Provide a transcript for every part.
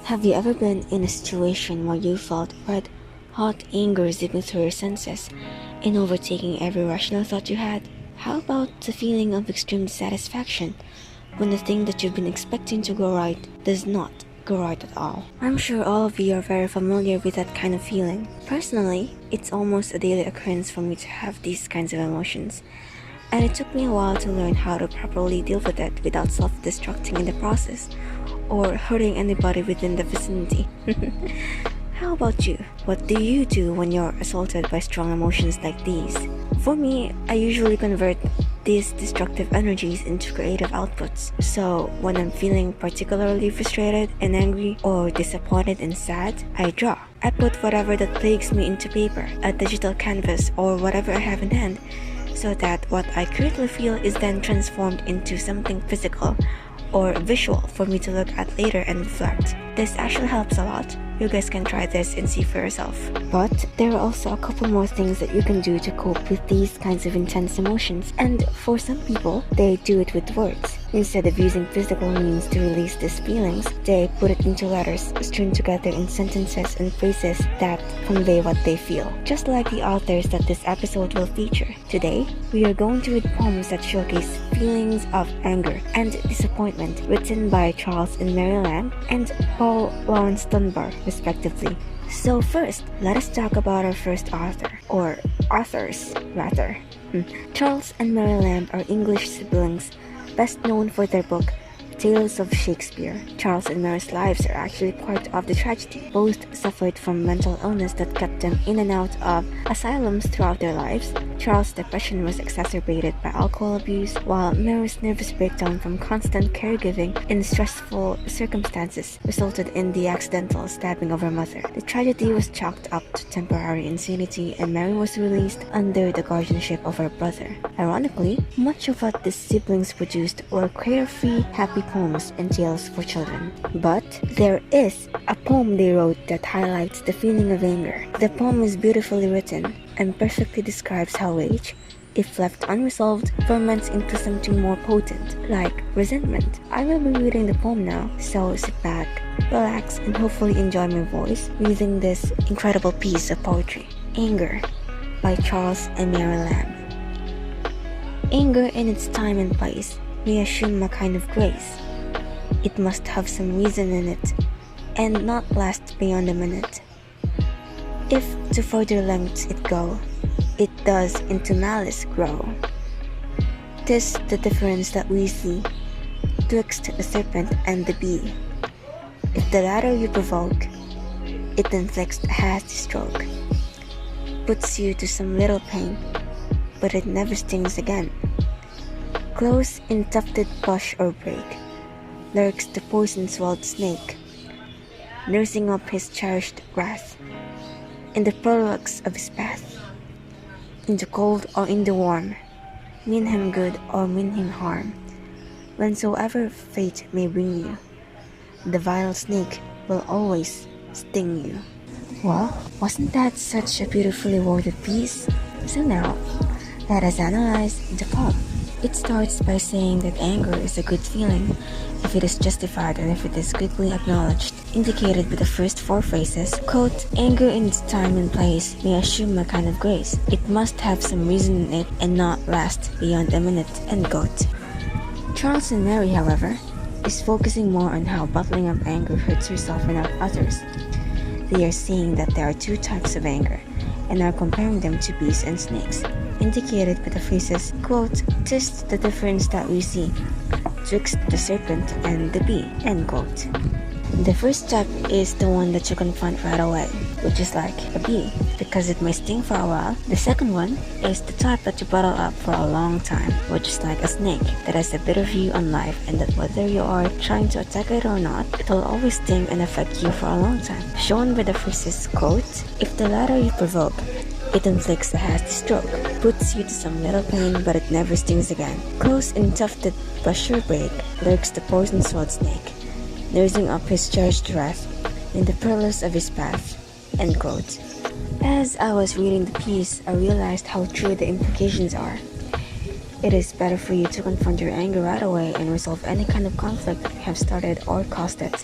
Have you ever been in a situation where you felt red hot anger zipping through your senses and overtaking every rational thought you had? How about the feeling of extreme dissatisfaction when the thing that you've been expecting to go right does not go right at all? I'm sure all of you are very familiar with that kind of feeling. Personally, it's almost a daily occurrence for me to have these kinds of emotions, and it took me a while to learn how to properly deal with it without self-destructing in the process or hurting anybody within the vicinity. How about you? What do you do when you're assaulted by strong emotions like these? For me, I usually convert these destructive energies into creative outputs. So, when I'm feeling particularly frustrated and angry or disappointed and sad, I draw. I put whatever that plagues me into paper, a digital canvas, or whatever I have in hand, so that what I currently feel is then transformed into something physical or visual for me to look at later and reflect. This actually helps a lot. You guys can try this and see for yourself. But there are also a couple more things that you can do to cope with these kinds of intense emotions, and for some people, they do it with words. Instead of using physical means to release these feelings, they put it into letters strewn together in sentences and phrases that convey what they feel. Just like the authors that this episode will feature. Today, we are going to read poems that showcase feelings of anger and disappointment written by Charles and Mary Lamb and Paul Laurence Dunbar, respectively. So first, let us talk about our first author, or authors, rather. Charles and Mary Lamb are English siblings, best known for their book Tales of Shakespeare. Charles and Mary's lives are actually part of the tragedy. Both suffered from mental illness that kept them in and out of asylums throughout their lives. Charles' depression was exacerbated by alcohol abuse, while Mary's nervous breakdown from constant caregiving in stressful circumstances resulted in the accidental stabbing of her mother. The tragedy was chalked up to temporary insanity, and Mary was released under the guardianship of her brother. Ironically, much of what the siblings produced were carefree, happy poems and tales for children. But there is a poem they wrote that highlights the feeling of anger. The poem is beautifully written and perfectly describes how rage, if left unresolved, ferments into something more potent, like resentment. I will be reading the poem now, so sit back, relax, and hopefully enjoy my voice reading this incredible piece of poetry. Anger by Charles and Mary Lamb. Anger in its time and place may assume a kind of grace. It must have some reason in it, and not last beyond a minute. If to further lengths it go, it does into malice grow. 'Tis the difference that we see twixt the serpent and the bee. If the latter you provoke, it inflicts a hasty stroke, puts you to some little pain, but it never stings again. Close in tufted bush or brake lurks the poison-swallowed snake, nursing up his cherished wrath in the prologues of his path. In the cold or in the warm, mean him good or mean him harm, whensoever fate may bring you, the vile snake will always sting you. Well, wasn't that such a beautifully worded piece? So now, let us analyze the poem. It starts by saying that anger is a good feeling if it is justified and if it is quickly acknowledged, indicated by the first four phrases. Quote, anger in its time and place may assume a kind of grace. It must have some reason in it and not last beyond a minute, end quote. Charles and Mary, however, is focusing more on how bottling up anger hurts yourself and not others. They are saying that there are two types of anger and are comparing them to bees and snakes, indicated by the phrases, quote, 'tis the difference that we see twixt the serpent and the bee, end quote. The first type is the one that you confront right away, which is like a bee, because it may sting for a while. The second one is the type that you bottle up for a long time, which is like a snake that has a bitter view on life, and that whether you are trying to attack it or not, it will always sting and affect you for a long time. Shown by the phrases, quote, if the latter you provoke, it inflicts a hasty stroke, puts you to some little pain, but it never stings again. Close in tufted bush or brake lurks the poison-swallowed snake, nursing up his cherished wrath in the perilous of his path, end quote. As I was reading the piece, I realized how true the implications are. It is better for you to confront your anger right away and resolve any kind of conflict that you have started or caused it,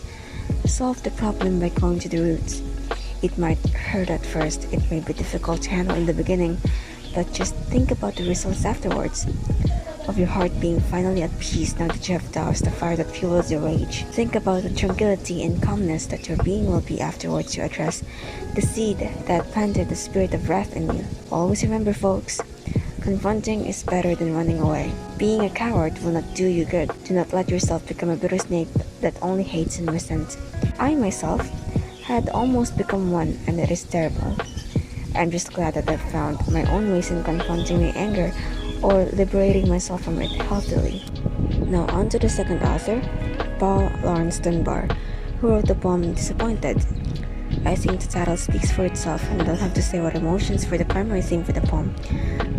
Solve the problem by going to the roots. It might hurt at first, it may be difficult to handle in the beginning, but just think about the results afterwards. Of your heart being finally at peace now that you have doused the fire that fuels your rage. Think about the tranquility and calmness that your being will be afterwards you address the seed that planted the spirit of wrath in you. Always remember, folks, confronting is better than running away. Being a coward will not do you good. Do not let yourself become a bitter snake that only hates and resents. I myself had almost become one, and it is terrible. I'm just glad that I've found my own ways in confronting my anger or liberating myself from it healthily. Now on to the second author, Paul Laurence Dunbar, who wrote the poem Disappointed. I think the title speaks for itself and I don't have to say what emotions were the primary theme for the poem.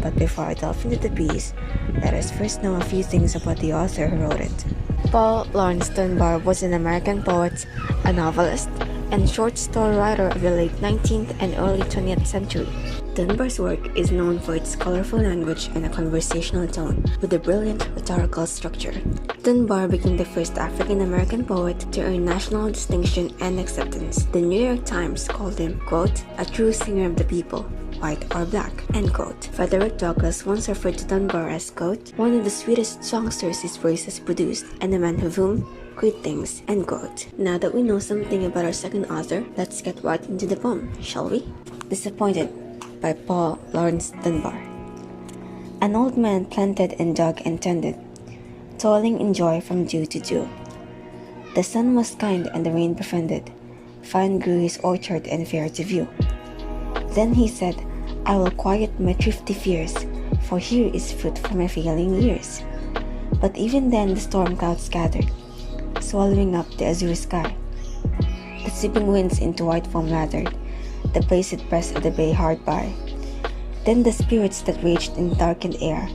But before I delve into the piece, let us first know a few things about the author who wrote it. Paul Laurence Dunbar was an American poet, a novelist, and short story writer of the late 19th and early 20th century. Dunbar's work is known for its colorful language and a conversational tone with a brilliant rhetorical structure. Dunbar became the first African-American poet to earn national distinction and acceptance. The New York Times called him, quote, a true singer of the people, white or black, end quote. Frederick Douglass once referred to Dunbar as, quote, one of the sweetest songsters his voice has produced, and a man of whom great things, end quote. Now that we know something about our second author, let's get right into the poem, shall we? Disappointed by Paul Laurence Dunbar. An old man planted and dug and tended, toiling in joy from dew to dew. The sun was kind and the rain befriended, fine grew his orchard and fair to view. Then he said, I will quiet my thrifty fears, for here is fruit for my failing years. But even then the storm clouds gathered, swallowing up the azure sky. The sweeping winds into white foam lathered the placid breast of the bay hard by. Then the spirits that raged in the darkened air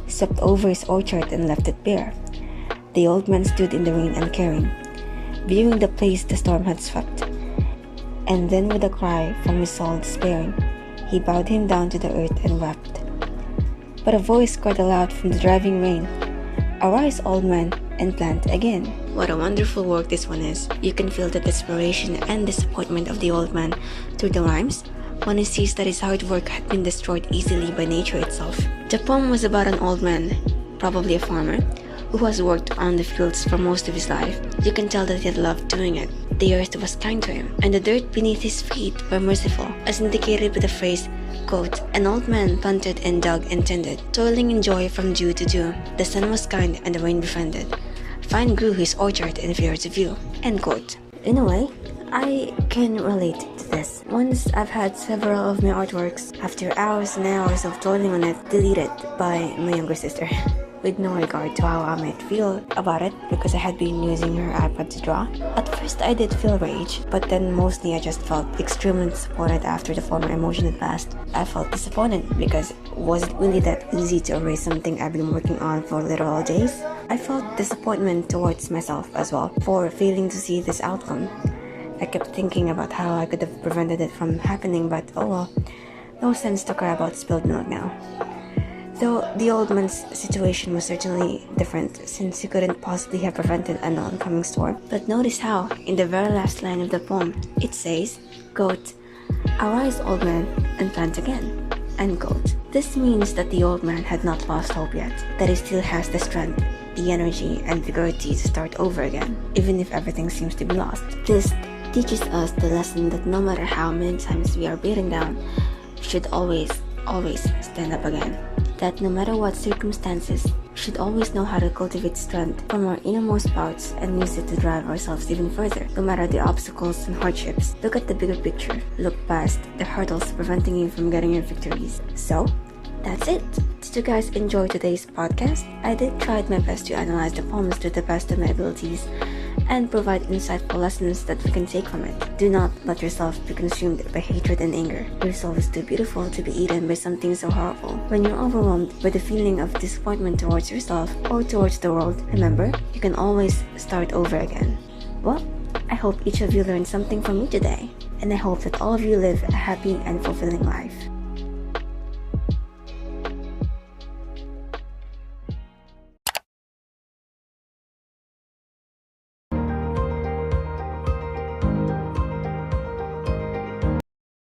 swept over his orchard and left it bare. The old man stood in the rain uncaring, viewing the place the storm had swept. And then with a cry from his soul despairing, he bowed him down to the earth and wept. But a voice cried aloud from the driving rain, Arise, old man, and plant again. What a wonderful work this one is. You can feel the desperation and disappointment of the old man through the rhymes when he sees that his hard work had been destroyed easily by nature itself. The poem was about an old man, probably a farmer, who has worked on the fields for most of his life. You can tell that he had loved doing it. The earth was kind to him, and the dirt beneath his feet were merciful, as indicated by the phrase, quote, an old man planted and dug and tended, toiling in joy from dew to dew. The sun was kind and the rain befriended. Fine grew his orchard and fair to view, end quote. In a way, I can relate to this. Once I've had several of my artworks, after hours and hours of toiling on it, deleted by my younger sister. With no regard to how I might feel about it because I had been using her iPad to draw. At first I did feel rage, but then mostly I just felt extremely disappointed after the former emotion had passed. I felt disappointed because was it really that easy to erase something I've been working on for literal days? I felt disappointment towards myself as well for failing to see this outcome. I kept thinking about how I could have prevented it from happening, but oh well, no sense to cry about spilled milk now. Though the old man's situation was certainly different since he couldn't possibly have prevented an oncoming storm. But notice how, in the very last line of the poem, it says, quote, Arise, old man, and plant again, end quote. This means that the old man had not lost hope yet, that he still has the strength, the energy, and vigority to start over again, even if everything seems to be lost. This teaches us the lesson that no matter how many times we are beaten down, we should always stand up again. That no matter what circumstances, we should always know how to cultivate strength from our innermost parts and use it to drive ourselves even further, no matter the obstacles and hardships. Look at the bigger picture. Look past the hurdles preventing you from getting your victories. So, that's it. Did you guys enjoy today's podcast? I did try my best to analyze the poems to the best of my abilities and provide insightful lessons that we can take from it. Do not let yourself be consumed by hatred and anger. Your soul is too beautiful to be eaten by something so horrible. When you're overwhelmed by the feeling of disappointment towards yourself or towards the world, remember, you can always start over again. Well, I hope each of you learned something from me today, and I hope that all of you live a happy and fulfilling life.